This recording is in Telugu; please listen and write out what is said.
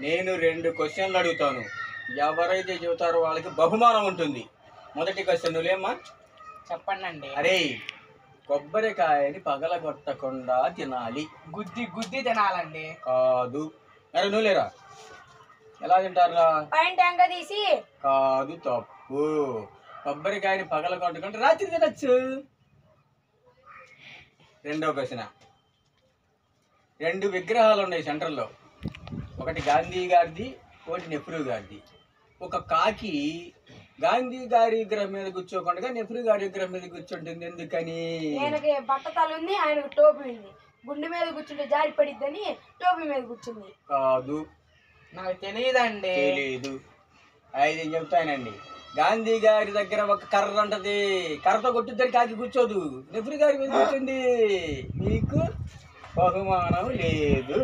నేను 2 క్వశ్చన్లు అడుగుతాను. ఎవరైతే చెబుతారో వాళ్ళకి బహుమానం ఉంటుంది. మొదటి క్వశ్చన్ నువ్వేమ్మా చెప్పండి. అరే, కొబ్బరికాయని పగలగొట్టకుండా తినాలి. గుద్ది గుద్ది తినాలండి. కాదు. అరే నువ్వులేరా, ఎలా తింటారా? పైన టెంక తీసి. కాదు, తప్పు. కొబ్బరికాయని పగలగొట్టకుండా రాత్రి తినచ్చు. రెండో క్వశ్చన్. 2 విగ్రహాలు ఉన్నాయి సెంటర్లో. ఒకటి గాంధీ గారిది, ఒకటి నెహ్రూ గారిది. ఒక కాకి గాంధీ గారి విగ్రహం మీద కూర్చోకుండా నెహ్రూ గారి విగ్రహం మీద కూర్చుంటుంది. ఎందుకని? ఆయనకి బట్టతలు ఉంది, ఆయనకు టోపీ ఉంది. గుండె మీద కూర్చుంటే జారి పడిద్దని టోపీ మీద కూర్చుంది. కాదు. నాకు తెలియదండి. తెలీదు. అయితే చెప్తానండి. గాంధీ గారి దగ్గర ఒక కర్ర ఉంటది. కర్రతో కొట్టిద్దరు కాకి కూర్చోదు. నెహ్రూ గారి మీద కూర్చుంది. మీకు బహుమానం లేదు.